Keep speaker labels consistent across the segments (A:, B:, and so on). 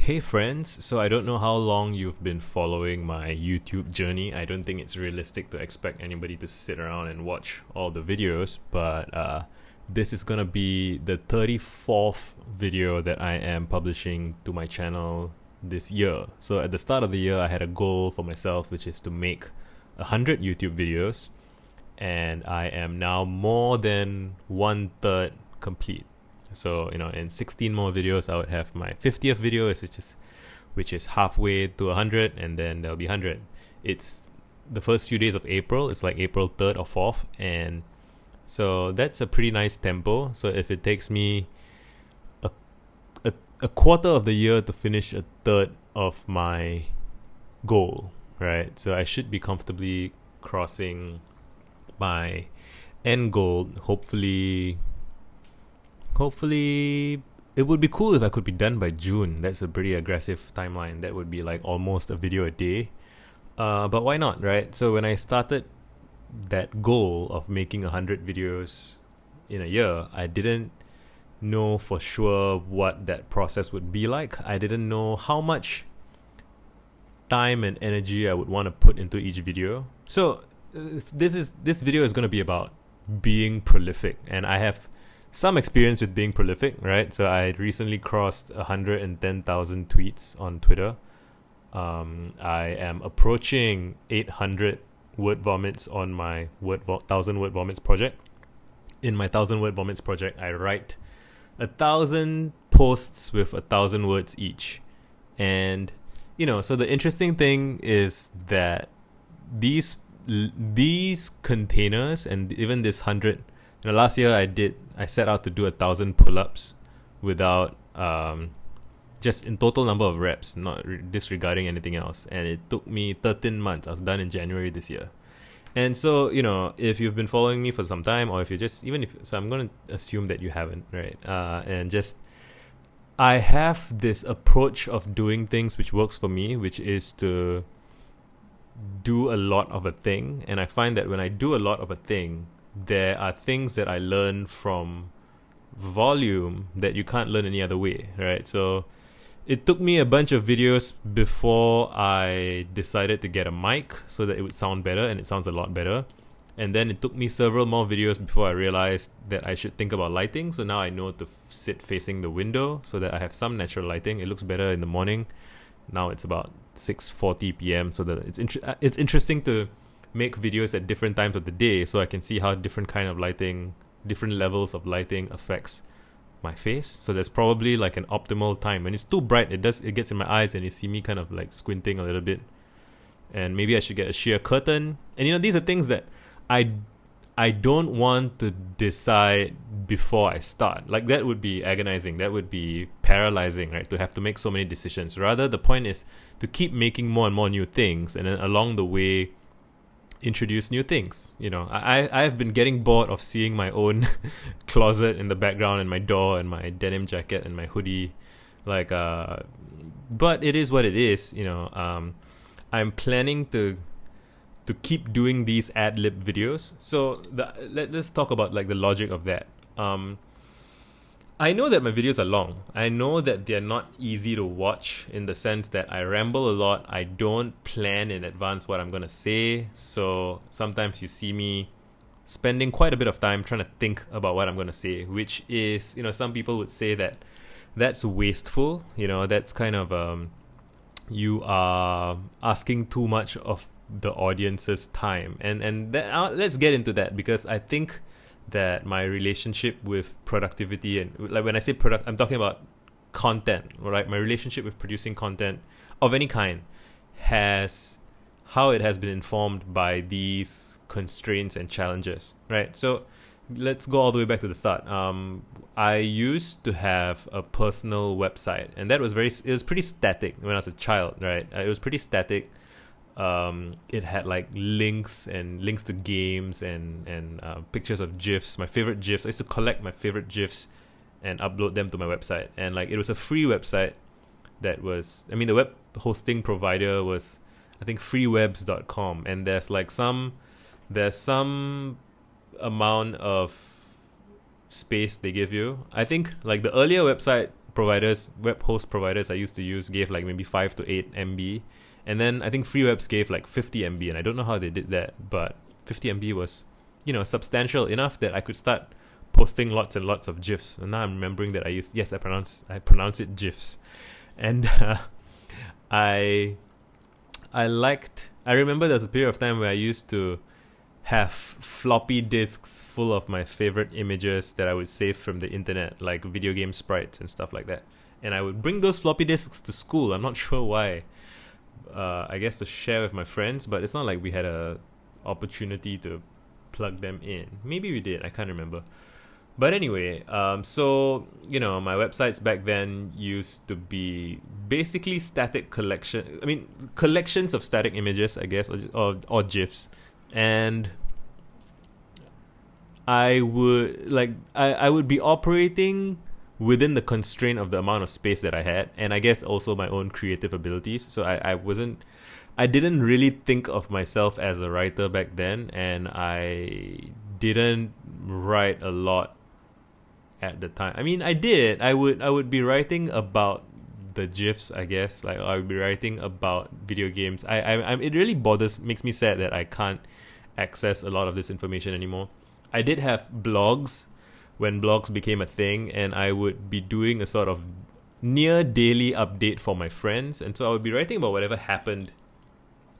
A: Hey friends, so I don't know how long you've been following my YouTube journey. I don't think it's realistic to expect anybody to sit around and watch all the videos, but this is gonna be the 34th video that I am publishing to my channel this year. So at the start of the year, I had a goal for myself, which is to make 100 YouTube videos, and I am now more than 1/3 complete. So, in 16 more videos, I would have my 50th video, which is halfway to 100, and then there'll be 100. It's the first few days of April. It's like April 3rd or 4th, and so that's a pretty nice tempo. So if it takes me a quarter of the year to finish a third of my goal, right? So I should be comfortably crossing my end goal. Hopefully, it would be cool if I could be done by June. That's a pretty aggressive timeline. That would be like almost a video a day. But why not, right? So when I started that goal of making 100 videos in a year, I didn't know for sure what that process would be like. I didn't know how much time and energy I would want to put into each video. So this video is going to be about being prolific, and I have some experience with being prolific, right? So I recently crossed 110,000 tweets on Twitter. I am approaching 800 word vomits on my 1,000 word vomits project. In my 1,000 word vomits project, I write 1,000 posts with 1,000 words each. And, so the interesting thing is that these containers and even this 100, last year I set out to do 1,000 pull-ups without just in total number of reps, not disregarding anything else, and it took me 13 months. I was done in January this year. And so, if you've been following me for some time, or if you're just, so I'm going to assume that you haven't, right? I have this approach of doing things which works for me, which is to do a lot of a thing. And I find that when I do a lot of a thing, there are things that I learn from volume that you can't learn any other way, right? So it took me a bunch of videos before I decided to get a mic so that it would sound better, and it sounds a lot better. And then it took me several more videos before I realized that I should think about lighting. So now I know to sit facing the window so that I have some natural lighting. It looks better in the morning. Now it's about 6:40 p.m. so that it's interesting to make videos at different times of the day so I can see how different kind of lighting, different levels of lighting affects my face. So there's probably like an optimal time. When it's too bright, it gets in my eyes and you see me kind of like squinting a little bit. And maybe I should get a sheer curtain. And these are things that I don't want to decide before I start. Like that would be agonizing. That would be paralyzing, right? To have to make so many decisions. Rather, the point is to keep making more and more new things, and then along the way introduce new things. I've been getting bored of seeing my own closet in the background and my door and my denim jacket and my hoodie, but it is what it is. I'm planning to keep doing these ad-lib videos. So let's talk about like the logic of that. I know that my videos are long. I know that they're not easy to watch in the sense that I ramble a lot. I don't plan in advance what I'm going to say. So sometimes you see me spending quite a bit of time trying to think about what I'm going to say, which is, some people would say that that's wasteful. That's kind of, you are asking too much of the audience's time. And let's get into that, because I think that my relationship with productivity, and like when I say product, I'm talking about content, right? My relationship with producing content of any kind how it has been informed by these constraints and challenges, right? So let's go all the way back to the start. I used to have a personal website, and it was pretty static when I was a child, right? It was pretty static. It had like links to games and pictures of GIFs, my favorite GIFs. I used to collect my favorite GIFs and upload them to my website. And like it was a free website the web hosting provider was, I think, freewebs.com. And there's some amount of space they give you. I think like the earlier website web host providers I used to use gave like maybe 5 to 8 MB, and then I think free webs gave like 50 MB, and I don't know how they did that, but 50 MB was, substantial enough that I could start posting lots and lots of GIFs. And now I'm remembering that I pronounce it GIFs, and I remember there was a period of time where I used to have floppy disks full of my favorite images that I would save from the internet, like video game sprites and stuff like that. And I would bring those floppy disks to school. I'm not sure why. I guess to share with my friends, but it's not like we had a opportunity to plug them in. Maybe we did, I can't remember. But anyway, so, my websites back then used to be basically collections of static images, I guess, or GIFs. And I would be operating within the constraint of the amount of space that I had, and I guess also my own creative abilities. So I didn't really think of myself as a writer back then, and I didn't write a lot at the time. I mean, I did. I would be writing about the GIFs, I guess. Like, I would be writing about video games. It really makes me sad that I can't access a lot of this information anymore. I did have blogs when blogs became a thing, and I would be doing a sort of near daily update for my friends, and so I would be writing about whatever happened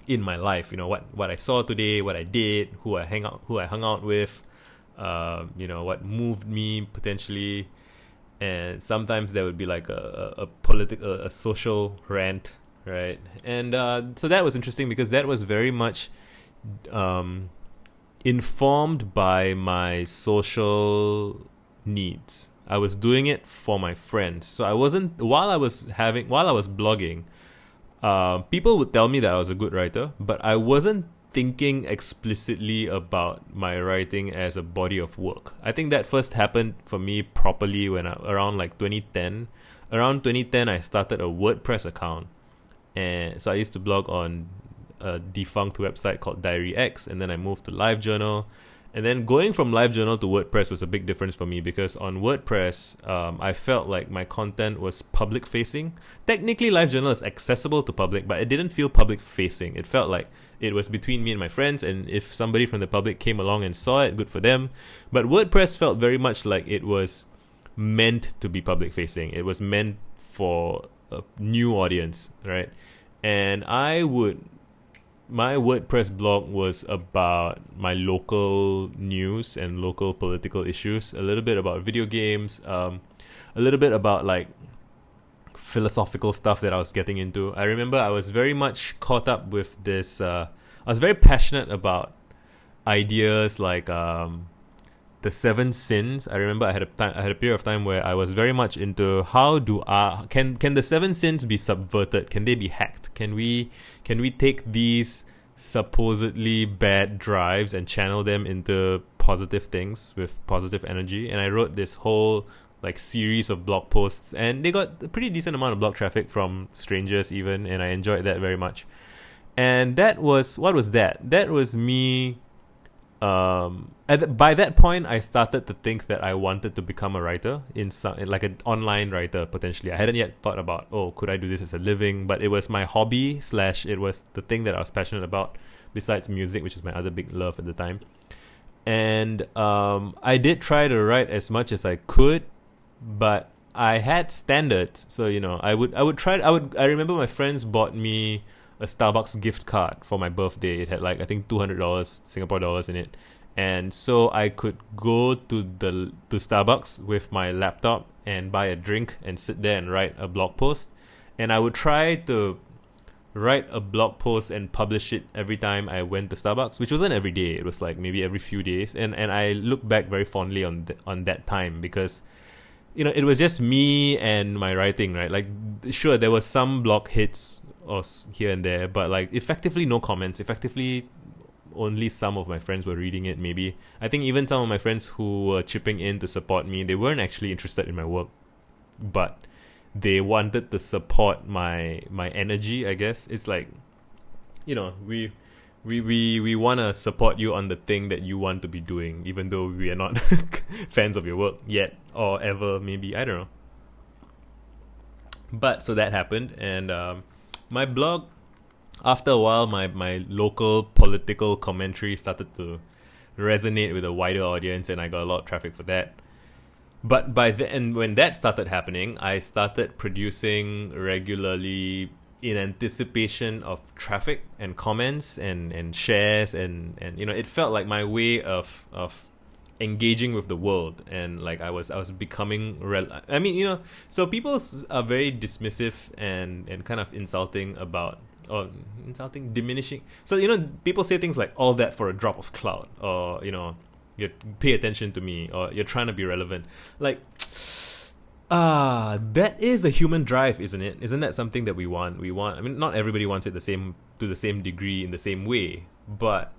A: in my life. What I saw today, what I did, who I hung out with, what moved me potentially. And sometimes there would be like a social rant, right? And so that was interesting because that was very much informed by my social needs. I was doing it for my friends. So I wasn't, while I was blogging, people would tell me that I was a good writer, but I wasn't thinking explicitly about my writing as a body of work. I think that first happened for me properly around like 2010. Around 2010, I started a WordPress account, and so I used to blog on a defunct website called Diary X, and then I moved to LiveJournal, and then going from LiveJournal to WordPress was a big difference for me because on WordPress, I felt like my content was public facing. Technically, LiveJournal is accessible to public, but it didn't feel public facing. It felt like it was between me and my friends, and if somebody from the public came along and saw it, good for them. But WordPress felt very much like it was meant to be public facing. It was meant for a new audience, right? And my WordPress blog was about my local news and local political issues, a little bit about video games, a little bit about like philosophical stuff that I was getting into. I remember I was very much caught up with this. I was very passionate about ideas like the 7 sins. I remember I had a period of time where I was very much into how can the 7 sins be subverted? Can they be hacked? Can we take these supposedly bad drives and channel them into positive things with positive energy? And I wrote this whole like series of blog posts, and they got a pretty decent amount of blog traffic from strangers even, and I enjoyed that very much. And that was me. By that point, I started to think that I wanted to become a writer, like an online writer potentially. I hadn't yet thought about, could I do this as a living? But it was my hobby / it was the thing that I was passionate about besides music, which is my other big love at the time. And I did try to write as much as I could, but I had standards. So I remember my friends bought me a Starbucks gift card for my birthday. It had like I think $200 Singapore dollars in it, and so I could go to Starbucks with my laptop and buy a drink and sit there and write a blog post. And I would try to write a blog post and publish it every time I went to Starbucks, which wasn't every day. It was like maybe every few days, and I look back very fondly on that time because it was just me and my writing, right? Like, sure, there was some blog hits or here and there, but like effectively no comments. Effectively only some of my friends were reading it. Maybe I think even some of my friends who were chipping in to support me, they weren't actually interested in my work, but they wanted to support my energy, I guess. It's like, we want to support you on the thing that you want to be doing, even though we are not fans of your work yet or ever, maybe. I don't know. But so that happened, and my blog, after a while, my local political commentary started to resonate with a wider audience, and I got a lot of traffic for that. But by then, when that started happening, I started producing regularly in anticipation of traffic and comments and shares, and it felt like my way of engaging with the world. And like I was becoming so people are very dismissive and kind of insulting about, or insulting, diminishing. So people say things like, all that for a drop of clout, or you pay attention to me, or you're trying to be relevant. Like, that is a human drive, isn't it? Isn't that something that we want? I mean, not everybody wants it to the same degree in the same way, but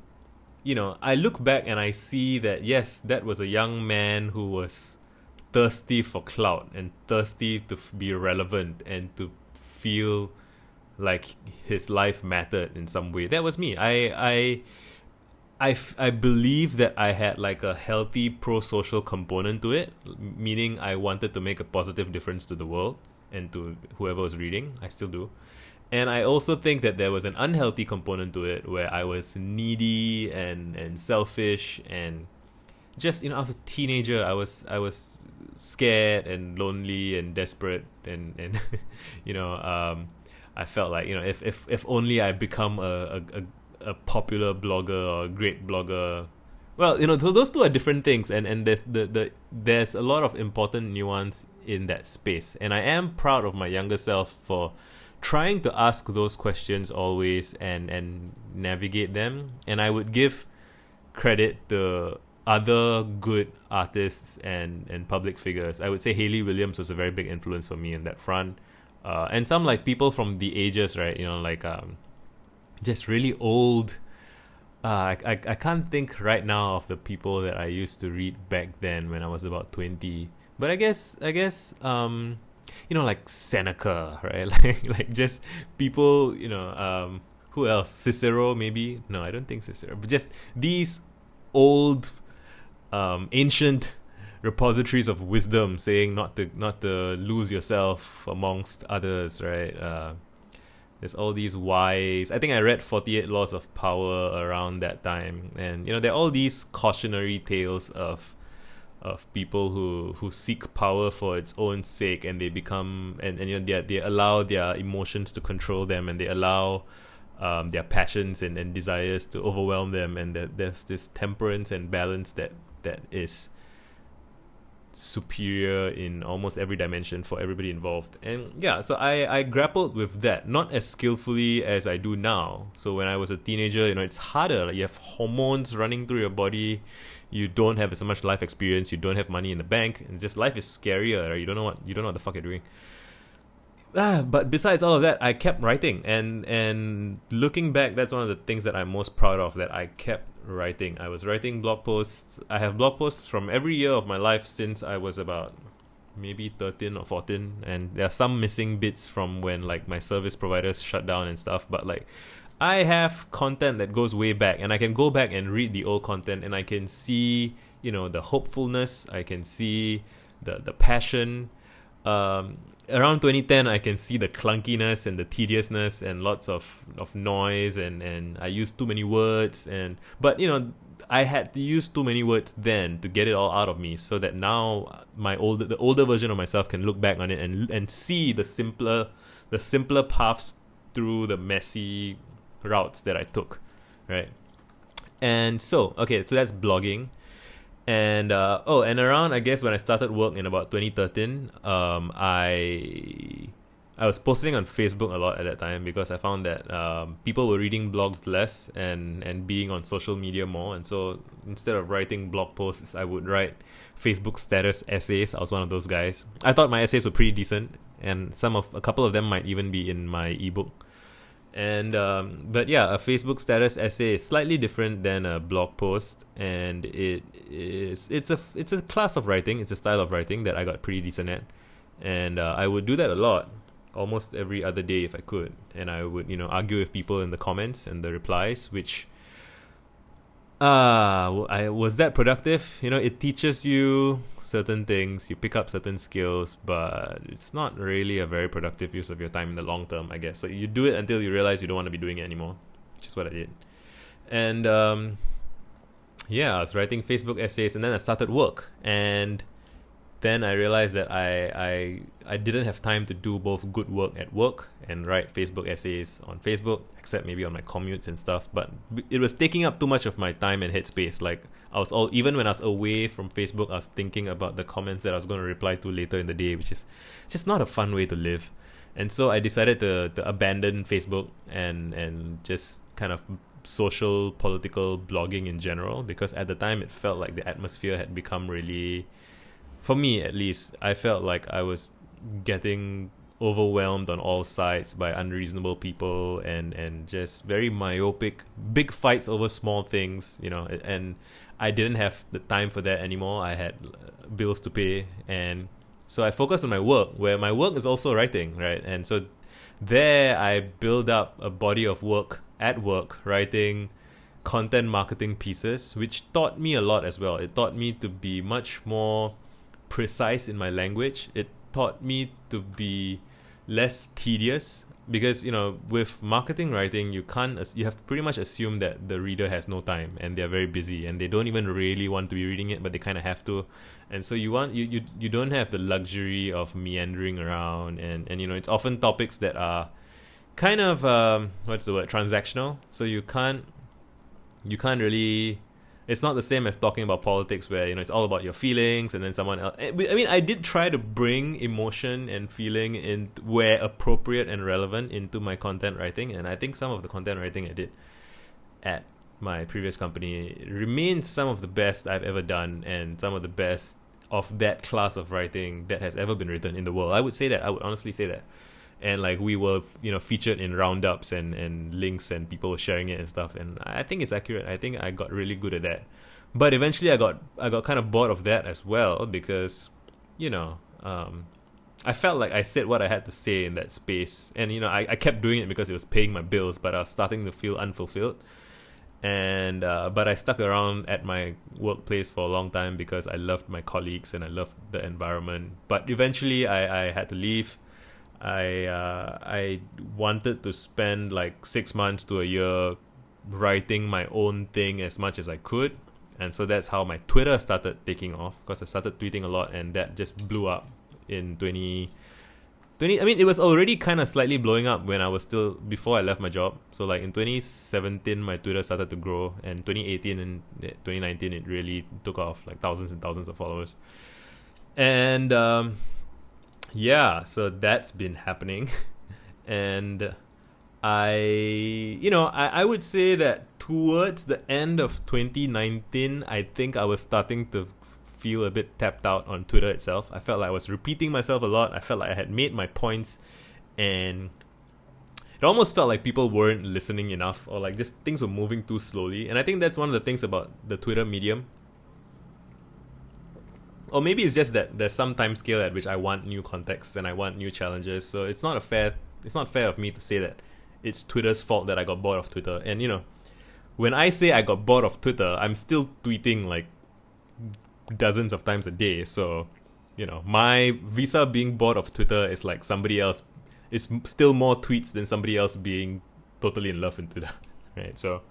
A: I look back and I see that, yes, that was a young man who was thirsty for clout and thirsty to be relevant and to feel like his life mattered in some way. That was me. I believe that I had like a healthy pro-social component to it, meaning I wanted to make a positive difference to the world and to whoever was reading. I still do. And I also think that there was an unhealthy component to it, where I was needy and selfish, and just I was a teenager. I was scared and lonely and desperate, and I felt like if only I become a popular blogger or a great blogger. Well, so those two are different things, and there's a lot of important nuance in that space, and I am proud of my younger self for trying to ask those questions always and navigate them. And I would give credit to other good artists and public figures. I would say Hayley Williams was a very big influence for me in that front, and some like people from the ages, right? Just really old. I can't think right now of the people that I used to read back then when I was about 20. But I guess like Seneca, right? like just people, who else? Cicero, maybe? No, I don't think Cicero. But just these old, ancient repositories of wisdom, saying not to lose yourself amongst others, right? There's all these whys. I think I read 48 Laws of Power around that time, and there are all these cautionary tales of people who seek power for its own sake, and they become they allow their emotions to control them, and they allow their passions and desires to overwhelm them, and there's this temperance and balance that is superior in almost every dimension for everybody involved. And so I grappled with that, not as skillfully as I do now. So when I was a teenager, it's harder. Like, you have hormones running through your body, you don't have as much life experience, you don't have money in the bank, and just life is scarier, right? You don't know what the fuck you're doing. But besides all of that, I kept writing, and looking back, that's one of the things that I'm most proud of, that I kept writing. I was writing blog posts. I have blog posts from every year of my life since I was about maybe 13 or 14, and there are some missing bits from when like my service providers shut down and stuff, but like I have content that goes way back, and I can go back and read the old content, and I can see the hopefulness, I can see the passion. Around 2010, I can see the clunkiness and the tediousness and lots of noise, and I used too many words, but I had to use too many words then to get it all out of me, so that now the older version of myself can look back on it and see the simpler paths through the messy routes that I took, right? And so that's blogging. And and around, I guess, when I started work in about 2013, I was posting on Facebook a lot at that time, because I found that people were reading blogs less and being on social media more. And so instead of writing blog posts, I would write Facebook status essays. I was one of those guys. I thought my essays were pretty decent, and a couple of them might even be in my ebook. And a Facebook status essay is slightly different than a blog post, and it's a class of writing, it's a style of writing that I got pretty decent at, and I would do that a lot, almost every other day if I could, and I would argue with people in the comments and the replies, which Was that productive? It teaches you certain things, you pick up certain skills, but it's not really a very productive use of your time in the long term, I guess. So you do it until you realize you don't want to be doing it anymore, which is what I did. And I was writing Facebook essays, and then I started work, and then I realized that I didn't have time to do both good work at work and write Facebook essays on Facebook, except maybe on my commutes and stuff. But it was taking up too much of my time and headspace. Like even when I was away from Facebook, I was thinking about the comments that I was going to reply to later in the day, which is just not a fun way to live. And so I decided to abandon Facebook and just kind of social, political blogging in general, because at the time it felt like the atmosphere had become really, for me at least, I felt like I was getting overwhelmed on all sides by unreasonable people and just very myopic, big fights over small things, and I didn't have the time for that anymore. I had bills to pay, and so I focused on my work, where my work is also writing, right? And so there I build up a body of work at work, writing content marketing pieces, which taught me a lot as well. It taught me to be much more precise in my language. It taught me to be less tedious, because with marketing writing, you have to pretty much assume that the reader has no time and they're very busy and they don't even really want to be reading it, but they kind of have to. And so you don't have the luxury of meandering around, and it's often topics that are kind of transactional. So you can't really, it's not the same as talking about politics, where it's all about your feelings, and then someone else. I mean, I did try to bring emotion and feeling in where appropriate and relevant into my content writing, and I think some of the content writing I did at my previous company remains some of the best I've ever done, and some of the best of that class of writing that has ever been written in the world. I would honestly say that. And like, we were featured in roundups and links, and people were sharing it and stuff, and I think it's accurate. I think I got really good at that. But eventually I got kind of bored of that as well, because I felt like I said what I had to say in that space, and I kept doing it because it was paying my bills, but I was starting to feel unfulfilled. And but I stuck around at my workplace for a long time because I loved my colleagues and I loved the environment. But eventually I had to leave. I wanted to spend like 6 months to a year writing my own thing as much as I could, and so that's how my Twitter started taking off, because I started tweeting a lot, and that just blew up in 2020. I mean, it was already kind of slightly blowing up when I was still, before I left my job. So like in 2017 my Twitter started to grow, and 2018 and 2019 it really took off, like thousands and thousands of followers. And so that's been happening. And I would say that towards the end of 2019, I think I was starting to feel a bit tapped out on Twitter itself. I felt like I was repeating myself a lot. I felt like I had made my points, and it almost felt like people weren't listening enough, or like just things were moving too slowly. And I think that's one of the things about the Twitter medium. Or maybe it's just that there's some time scale at which I want new contexts and I want new challenges. So it's not fair of me to say that it's Twitter's fault that I got bored of Twitter. And when I say I got bored of Twitter, I'm still tweeting like dozens of times a day. So my visa being bored of Twitter is like somebody else. It's still more tweets than somebody else being totally in love with Twitter, right? So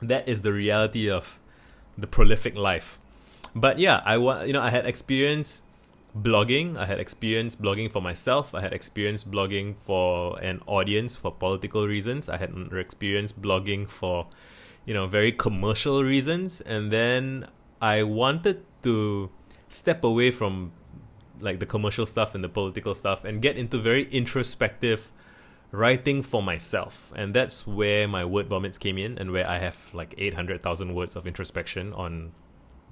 A: that is the reality of the prolific life. But yeah, I had experience blogging. I had experience blogging for myself. I had experience blogging for an audience for political reasons. I had experience blogging for very commercial reasons. And then I wanted to step away from like the commercial stuff and the political stuff and get into very introspective writing for myself. And that's where my word vomits came in, and where I have like 800,000 words of introspection on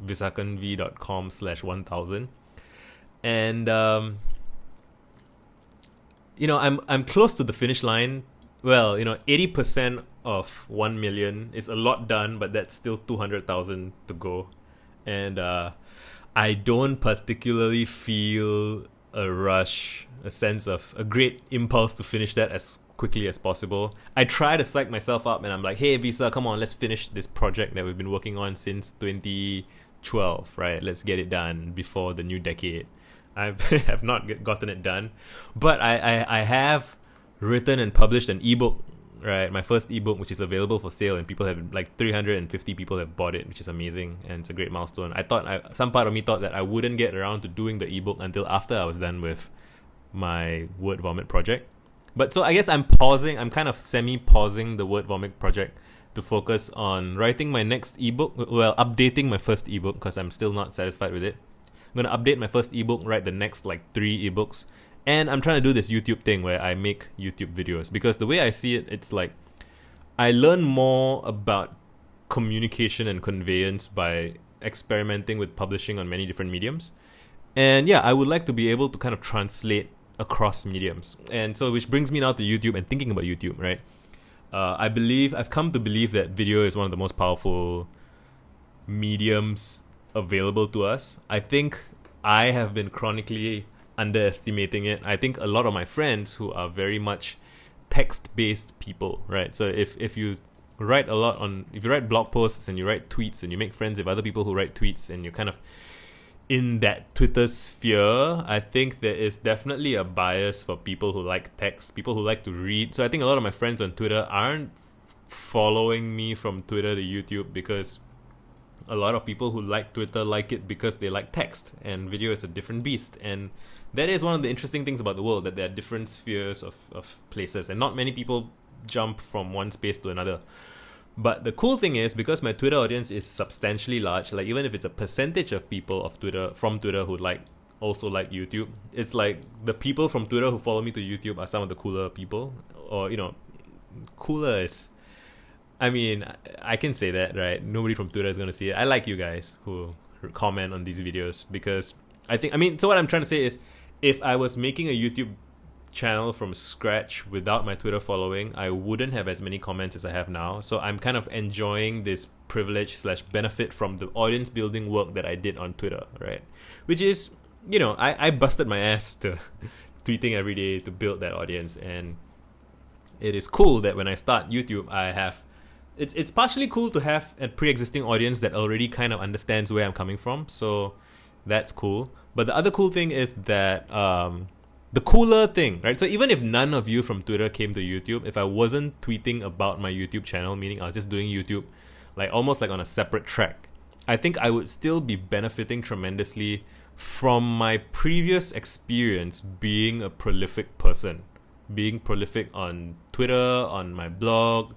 A: visakanv.com/1000. And I'm close to the finish line. Well, 80% of 1 million is a lot done, but that's still 200,000 to go. And I don't particularly feel a rush, a sense of a great impulse to finish that as quickly as possible. I try to psych myself up and I'm like, hey Visa, come on, let's finish this project that we've been working on since 2012, right? Let's get it done before the new decade. I have not gotten it done, but I have written and published an ebook, right? My first ebook, which is available for sale, and people have, like 350 people have bought it, which is amazing, and it's a great milestone. Some part of me thought that I wouldn't get around to doing the ebook until after I was done with my word vomit project. But so I guess I'm kind of semi-pausing the word vomit project to focus on writing my next ebook, well, updating my first ebook, because I'm still not satisfied with it. I'm going to update my first ebook, write the next like 3 ebooks, and I'm trying to do this YouTube thing where I make YouTube videos, because the way I see it, it's like I learn more about communication and conveyance by experimenting with publishing on many different mediums. And yeah, I would like to be able to kind of translate across mediums. And so, which brings me now to YouTube and thinking about YouTube, right? I've come to believe that video is one of the most powerful mediums available to us. I think I have been chronically underestimating it. I think a lot of my friends who are very much text-based people, right? So if you write if you write blog posts and you write tweets and you make friends with other people who write tweets and you're kind of in that Twitter sphere, I think there is definitely a bias for people who like text, people who like to read. So I think a lot of my friends on Twitter aren't following me from Twitter to YouTube, because a lot of people who like Twitter like it because they like text, and video is a different beast. And that is one of the interesting things about the world, that there are different spheres of places, and not many people jump from one space to another. But the cool thing is, because my Twitter audience is substantially large, like even if it's a percentage of people from Twitter who also like YouTube, it's like the people from Twitter who follow me to YouTube are some of the cooler people. Or, cooler is, I mean, I can say that, right? Nobody from Twitter is going to see it. I like you guys who comment on these videos, because so what I'm trying to say is, if I was making a YouTube channel from scratch without my Twitter following, I wouldn't have as many comments as I have now. So I'm kind of enjoying this privilege/benefit from the audience building work that I did on Twitter, right? Which is, I busted my ass to tweeting every day to build that audience. And it is cool that when I start YouTube, it's partially cool to have a pre-existing audience that already kind of understands where I'm coming from. So that's cool. But the other cool thing is that the cooler thing, right? So even if none of you from Twitter came to YouTube, if I wasn't tweeting about my YouTube channel, meaning I was just doing YouTube almost like on a separate track, I think I would still be benefiting tremendously from my previous experience being a prolific person, being prolific on Twitter, on my blog,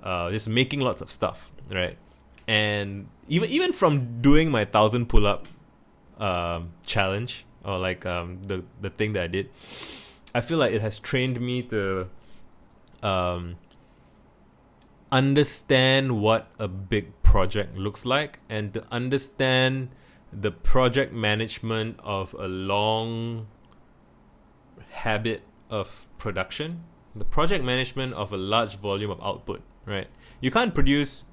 A: just making lots of stuff, right? And even from doing my 1,000 pull-up challenge, or the thing that I did, I feel like it has trained me to understand what a big project looks like, and to understand the project management of a long habit of production, the project management of a large volume of output, right? You can't produce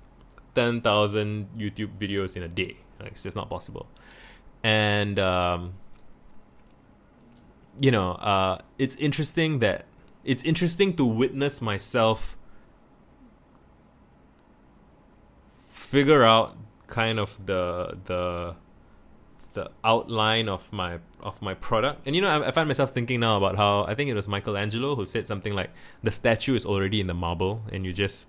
A: 10,000 YouTube videos in a day. It's just not possible. And it's interesting to witness myself figure out kind of the outline of my product. And I find myself thinking now about how, I think it was Michelangelo who said something like, the statue is already in the marble, and you just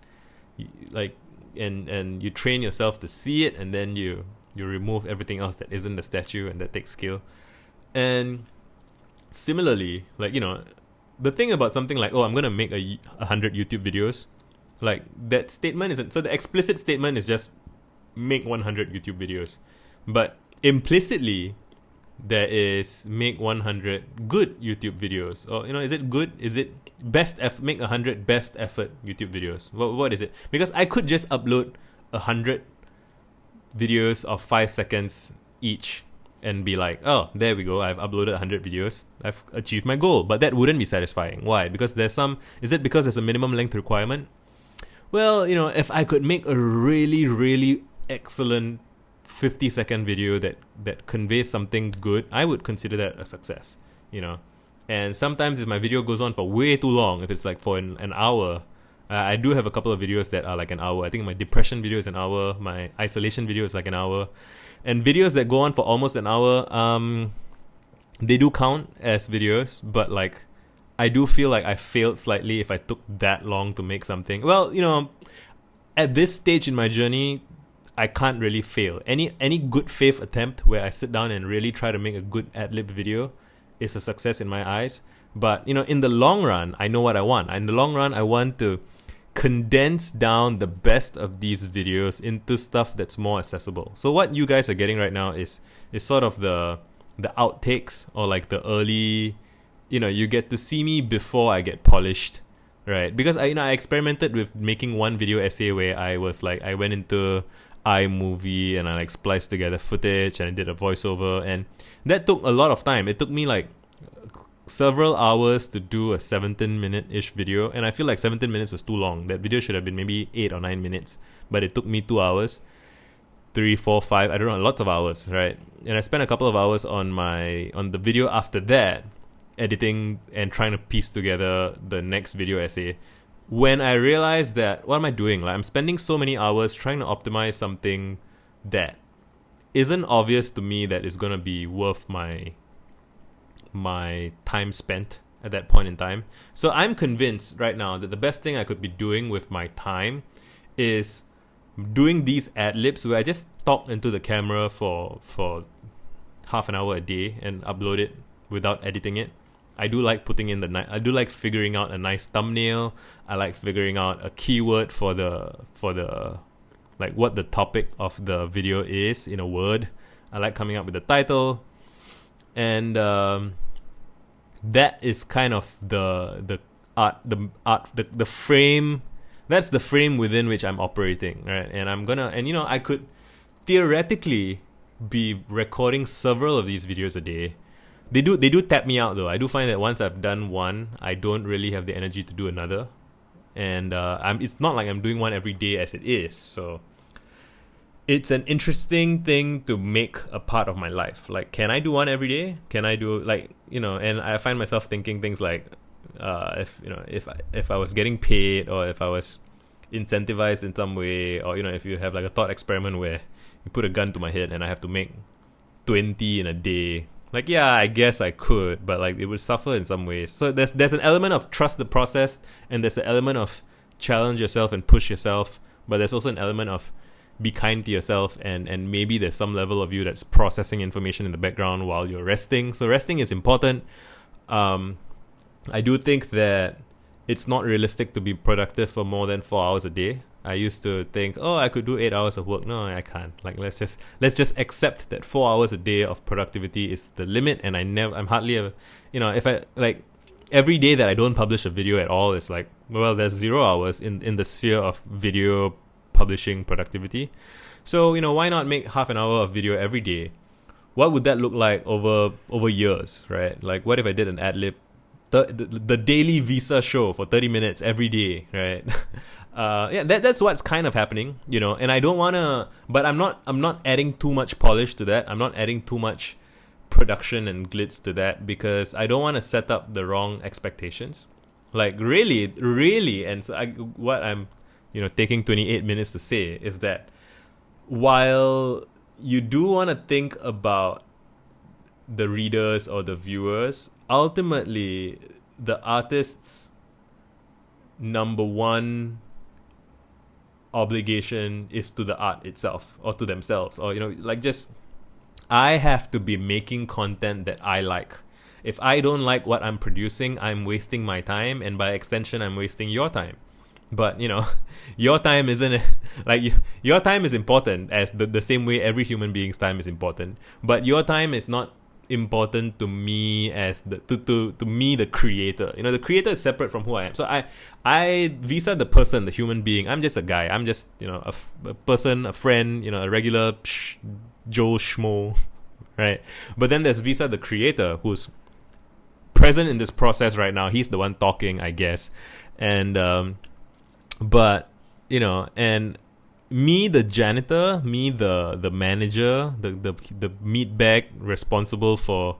A: and you train yourself to see it, and then you remove everything else that isn't the statue, and that takes skill. And similarly, the thing about something like, I'm going to make 100 YouTube videos, that statement isn't, so the explicit statement is just make 100 YouTube videos, but implicitly there is make 100 good YouTube videos. Or is it good, is it make 100 best effort YouTube videos? What is it? Because I could just upload 100 videos of 5 seconds each and be like, oh, there we go, I've uploaded 100 videos, I've achieved my goal. But that wouldn't be satisfying. Why? Because is it because there's a minimum length requirement? Well, if I could make a really, really excellent 50-second video that conveys something good, I would consider that a success. you know. And sometimes if my video goes on for way too long, if it's like for an hour, I do have a couple of videos that are like an hour. I think my depression video is an hour, my isolation video is like an hour, and videos that go on for almost an hour, they do count as videos, but like I do feel like I failed slightly if I took that long to make something. Well, you know, at this stage in my journey, I can't really fail. Any good faith attempt where I sit down and really try to make a good ad-lib video is a success in my eyes. But, you know, in the long run, I know what I want. In the long run, I want to condense down the best of these videos into stuff that's more accessible. So what you guys are getting right now is sort of the outtakes, or like the early, you know, you get to see me before I get polished, right? Because I experimented with making one video essay where I went into iMovie and I like spliced together footage and I did a voiceover, and that took a lot of time. It took me like several hours to do a 17-minute-ish video, and I feel like 17 minutes was too long. That video should have been maybe 8 or 9 minutes, but it took me 2 hours, 3, 4, 5, I don't know, lots of hours, right? And I spent a couple of hours on the video after that, editing and trying to piece together the next video essay, when I realized that, what am I doing? Like, I'm spending so many hours trying to optimize something that isn't obvious to me that is going to be worth my time spent at that point in time. So I'm convinced right now that the best thing I could be doing with my time is doing these ad-libs where I just talk into the camera for half an hour a day and upload it without editing it. I do like I do like figuring out a nice thumbnail. I like figuring out a keyword for the like what the topic of the video is in a word. I like coming up with the title, and that is kind of the frame. That's the frame within which I'm operating, right? And I could theoretically be recording several of these videos a day. They do tap me out though. I do find that once I've done one, I don't really have the energy to do another, and it's not like I'm doing one every day as it is. So it's an interesting thing to make a part of my life. Like, can I do one every day? Can I do, like, you know? And I find myself thinking things like, if I was getting paid, or if I was incentivized in some way, or, you know, if you have like a thought experiment where you put a gun to my head and I have to make 20 in a day. Like, yeah, I guess I could, but like it would suffer in some ways. So there's an element of trust the process, and there's an element of challenge yourself and push yourself, but there's also an element of be kind to yourself, and maybe there's some level of you that's processing information in the background while you're resting. So resting is important. I do think that it's not realistic to be productive for more than 4 hours a day. I used to think, I could do 8 hours of work. No, I can't. Like, let's just accept that 4 hours a day of productivity is the limit. And I'm hardly ever, if I like every day that I don't publish a video at all, it's like, well, there's 0 hours in the sphere of video publishing productivity. So, why not make half an hour of video every day? What would that look like over years, right? Like, what if I did an ad-lib, the daily Visa show for 30 minutes every day, right? That's what's kind of happening, and I don't want to, but I'm not adding too much polish to that. I'm not adding too much production and glitz to that, because I don't want to set up the wrong expectations. Like, really, and so what I'm, taking 28 minutes to say is that while you do want to think about the readers or the viewers, ultimately the artist's number one obligation is to the art itself, or to themselves, or just I have to be making content that I like. If I don't like what I'm producing, I'm wasting my time, and by extension I'm wasting your time. But your time isn't like your time is important as the same way every human being's time is important, but your time is not important to me as to me, the creator. The creator is separate from who I am. So I Visa, the person, the human being, I'm just a guy. I'm just a person, a friend, a regular Joe Schmo, right? But then there's Visa, the creator, who's present in this process right now. He's the one talking, I guess, and but and me, the janitor, me, the manager, the meat bag responsible for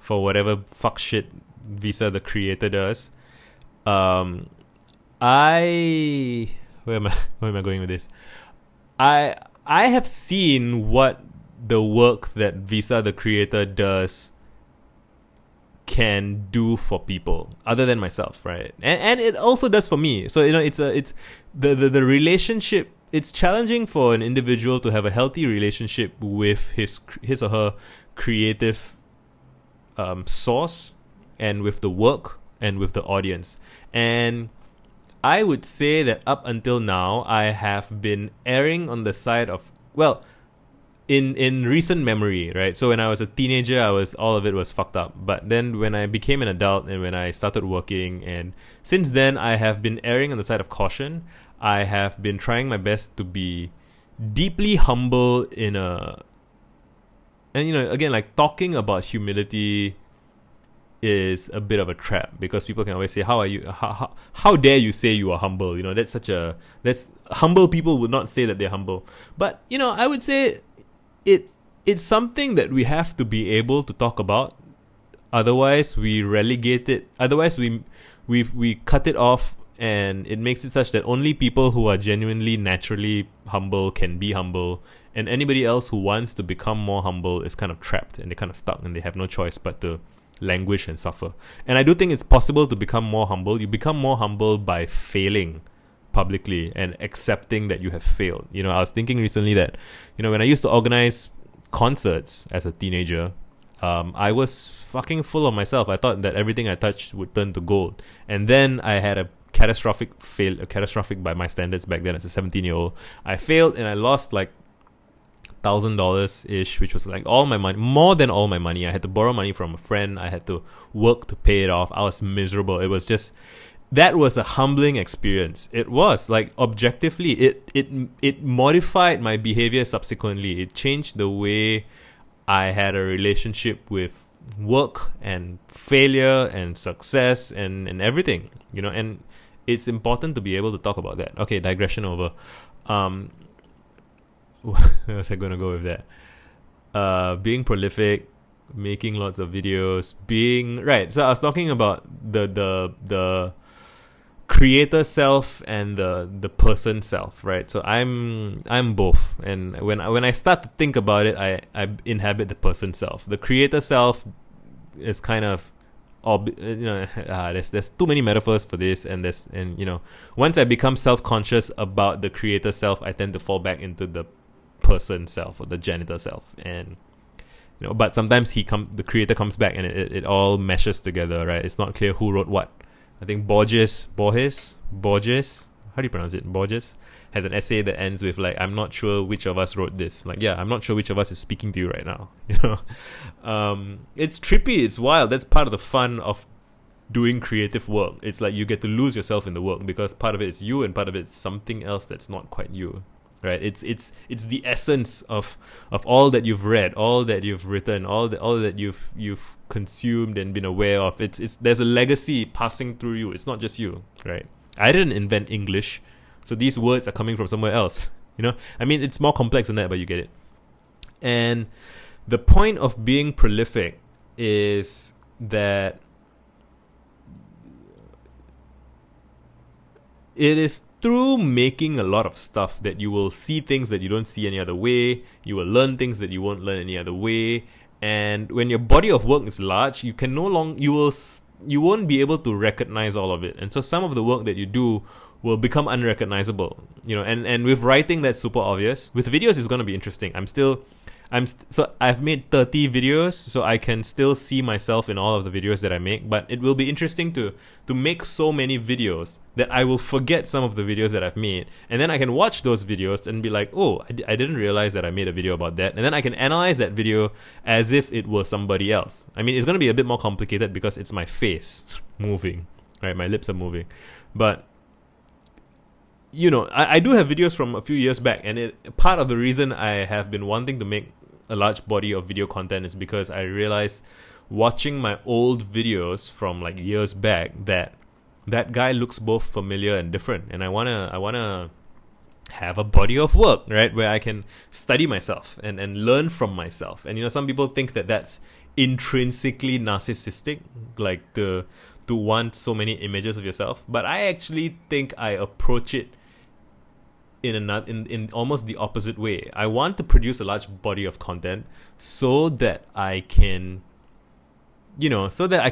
A: for whatever fuck shit Visa the creator does. I where am I going with this? I have seen what the work that Visa the creator does can do for people other than myself, right? And it also does for me. So it's the relationship. It's challenging for an individual to have a healthy relationship with his or her creative source, and with the work, and with the audience. And I would say that up until now, I have been erring on the side of, well, in recent memory, right? So when I was a teenager, all of it was fucked up. But then when I became an adult and when I started working, and since then I have been erring on the side of caution. I have been trying my best to be deeply humble and again, like, talking about humility is a bit of a trap, because people can always say, how dare you say you are humble? That's humble people would not say that they're humble. But I would say it's something that we have to be able to talk about. Otherwise we relegate it. Otherwise we cut it off, and it makes it such that only people who are genuinely naturally humble can be humble, and anybody else who wants to become more humble is kind of trapped, and they're kind of stuck, and they have no choice but to languish and suffer. And I do think it's possible to become more humble. You become more humble by failing publicly and accepting that you have failed. I was thinking recently that when I used to organize concerts as a teenager, I was fucking full of myself. I thought that everything I touched would turn to gold, and then I had a catastrophic by my standards back then as a 17-year-old. I failed and I lost like $1,000 ish, which was like all my money, more than all my money. I had to borrow money from a friend. I had to work to pay it off. I was miserable. That was a humbling experience. It was, like, objectively, it modified my behavior subsequently. It changed the way I had a relationship with work and failure and success and everything, and it's important to be able to talk about that. Okay, digression over. Where was I going to go with that? Being prolific, making lots of videos, right. So I was talking about the creator self and the person self, right? So I'm both, and when I start to think about it, I inhabit the person self. The creator self is kind of there's too many metaphors for this, and once I become self-conscious about the creator self, I tend to fall back into the person self, or the janitor self, and but sometimes the creator comes back, and it all meshes together, right? It's not clear who wrote what. I think Borges, how do you pronounce it? Borges has an essay that ends with, like, I'm not sure which of us wrote this. Like, yeah, I'm not sure which of us is speaking to you right now. It's trippy, it's wild. That's part of the fun of doing creative work. It's like you get to lose yourself in the work, because part of it is you and part of it is something else that's not quite you. Right? It's the essence of all that you've read, all that you've written, all that you've consumed and been aware of. It's there's a legacy passing through you. It's not just you, right? I didn't invent English, so these words are coming from somewhere else. I mean, it's more complex than that, but you get it. And the point of being prolific is that it is through making a lot of stuff that you will see things that you don't see any other way. You will learn things that you won't learn any other way. And when your body of work is large, you won't be able to recognize all of it. And so some of the work that you do will become unrecognizable. And with writing, that's super obvious. With videos, it's going to be interesting. So I've made 30 videos, so I can still see myself in all of the videos that I make, but it will be interesting to make so many videos that I will forget some of the videos that I've made, and then I can watch those videos and be like, oh, I didn't realize that I made a video about that, and then I can analyze that video as if it was somebody else. I mean, it's going to be a bit more complicated because it's my face moving, right? My lips are moving, but I do have videos from a few years back, and part of the reason I have been wanting to make a large body of video content is because I realized, watching my old videos from like years back, that guy looks both familiar and different, and I wanna have a body of work, right, where I can study myself and learn from myself. And some people think that that's intrinsically narcissistic, like to want so many images of yourself. But I actually think I approach it in almost the opposite way. I want to produce a large body of content so that I can, so that I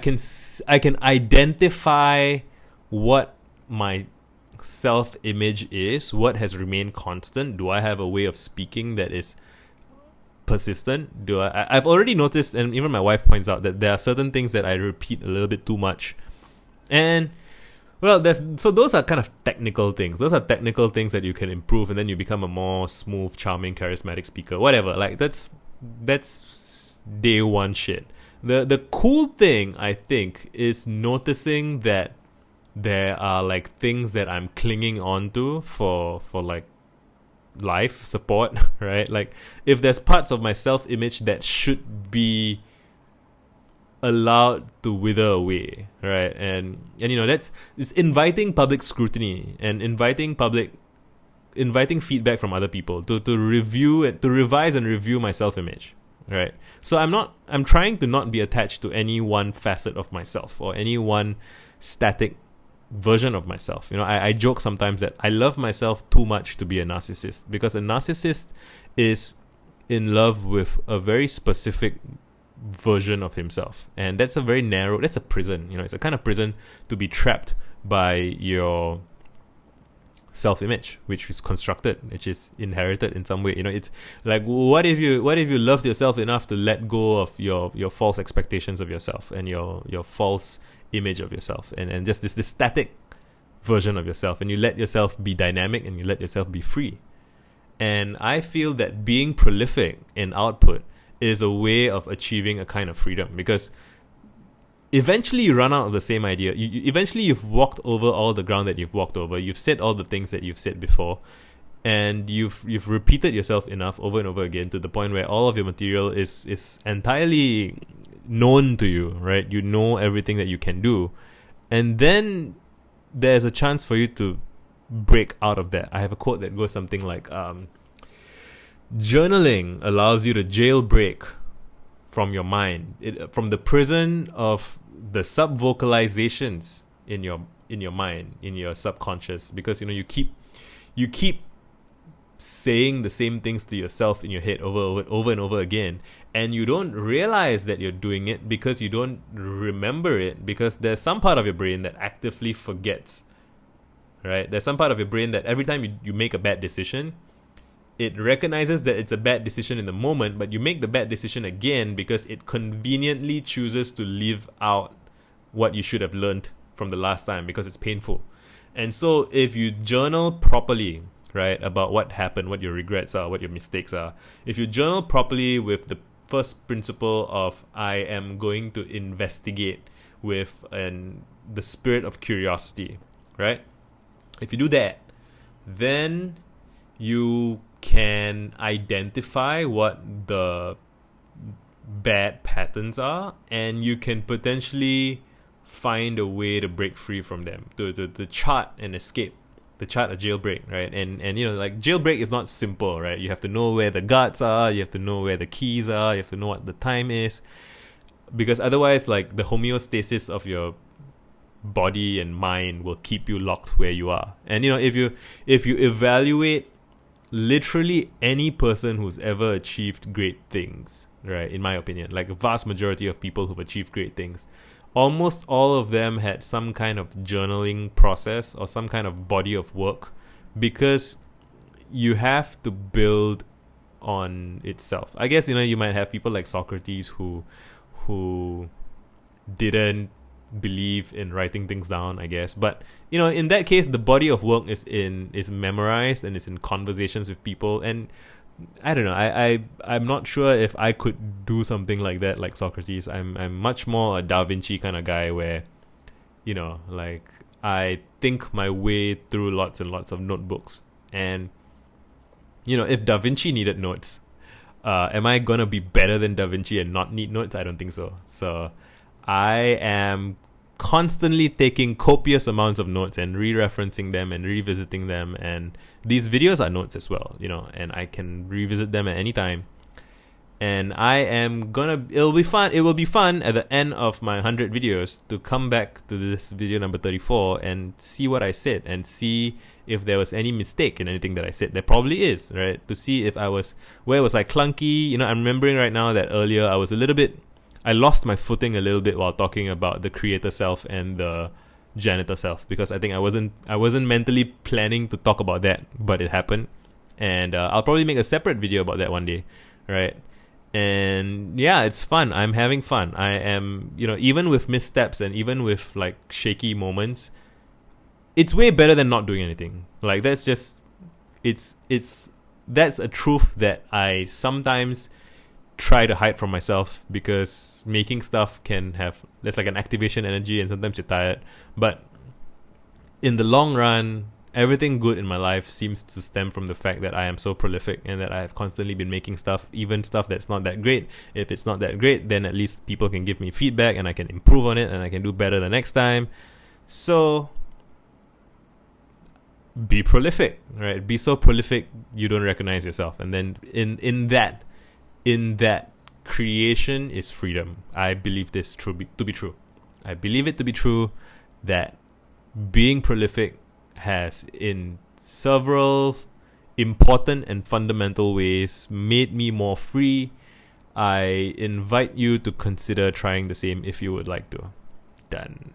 A: can identify what my self-image is, what has remained constant. Do I have a way of speaking that is persistent? I've already noticed, and even my wife points out, that there are certain things that I repeat a little bit too much. And well, those are kind of technical things. Those are technical things that you can improve, and then you become a more smooth, charming, charismatic speaker. Whatever. Like that's day one shit. The cool thing, I think, is noticing that there are like things that I'm clinging on to for like life support, right? Like if there's parts of my self-image that should be allowed to wither away, right? And it's inviting public scrutiny and inviting feedback from other people to review it, to revise and review my self-image, right? So I'm trying to not be attached to any one facet of myself or any one static version of myself. I joke sometimes that I love myself too much to be a narcissist, because a narcissist is in love with a very specific version of himself, and that's a prison. It's a kind of prison to be trapped by your self-image, which is constructed, which is inherited in some way. It's like, what if you loved yourself enough to let go of your false expectations of yourself and your false image of yourself, and just this static version of yourself, and you let yourself be dynamic and you let yourself be free. And I feel that being prolific in output is a way of achieving a kind of freedom, because eventually you run out of the same idea. Eventually you've walked over all the ground that you've walked over. You've said all the things that you've said before, and you've repeated yourself enough over and over again to the point where all of your material is entirely known to you, right? You know everything that you can do, and then there's a chance for you to break out of that. I have a quote that goes something like, journaling allows you to jailbreak from your mind, from the prison of the sub-vocalizations in your mind, in your subconscious, because you keep saying the same things to yourself in your head over and over again, and you don't realize that you're doing it because you don't remember it, because there's some part of your brain that actively forgets, right? There's some part of your brain that every time you make a bad decision, it recognizes that it's a bad decision in the moment, but you make the bad decision again because it conveniently chooses to leave out what you should have learned from the last time because it's painful. And so if you journal properly, right, about what happened, what your regrets are, what your mistakes are, if you journal properly with the first principle of I am going to investigate with the spirit of curiosity, right? If you do that, then you can identify what the bad patterns are, and you can potentially find a way to break free from them, to chart an escape, to chart a jailbreak, right? And like jailbreak is not simple, right? You have to know where the guards are, you have to know where the keys are, you have to know what the time is, because otherwise, like, the homeostasis of your body and mind will keep you locked where you are. And if you evaluate literally any person who's ever achieved great things, right, in my opinion, like a vast majority of people who've achieved great things, almost all of them had some kind of journaling process or some kind of body of work, because you have to build on itself. I guess you might have people like Socrates who didn't believe in writing things down, I guess, but in that case the body of work is memorized and it's in conversations with people. And I don't know, I'm not sure if I could do something like that like Socrates. I'm much more a Da Vinci kind of guy, where like I think my way through lots and lots of notebooks. And if Da Vinci needed notes, am I gonna be better than Da Vinci and not need notes? I don't think so. So I am constantly taking copious amounts of notes and re-referencing them and revisiting them, and these videos are notes as well, and I can revisit them at any time. And it will be fun at the end of my 100 videos to come back to this video number 34 and see what I said and see if there was any mistake in anything that I said. There probably is, right? To see if where was I clunky? You know, I'm remembering right now that earlier I lost my footing a little bit while talking about the creator self and the janitor self, because I think I wasn't mentally planning to talk about that, but it happened. And I'll probably make a separate video about that one day, right? And yeah, it's fun. I'm having fun. I am, even with missteps and even with like shaky moments, it's way better than not doing anything. Like that's a truth that I sometimes try to hide from myself, because making stuff there's like an activation energy and sometimes you're tired. But in the long run, everything good in my life seems to stem from the fact that I am so prolific and that I have constantly been making stuff, even stuff that's not that great. If it's not that great, then at least people can give me feedback and I can improve on it and I can do better the next time. So be prolific, right? Be so prolific you don't recognize yourself. And then in that creation is freedom. I believe this to be true. I believe it to be true that being prolific has in several important and fundamental ways made me more free. I invite you to consider trying the same if you would like to. Done.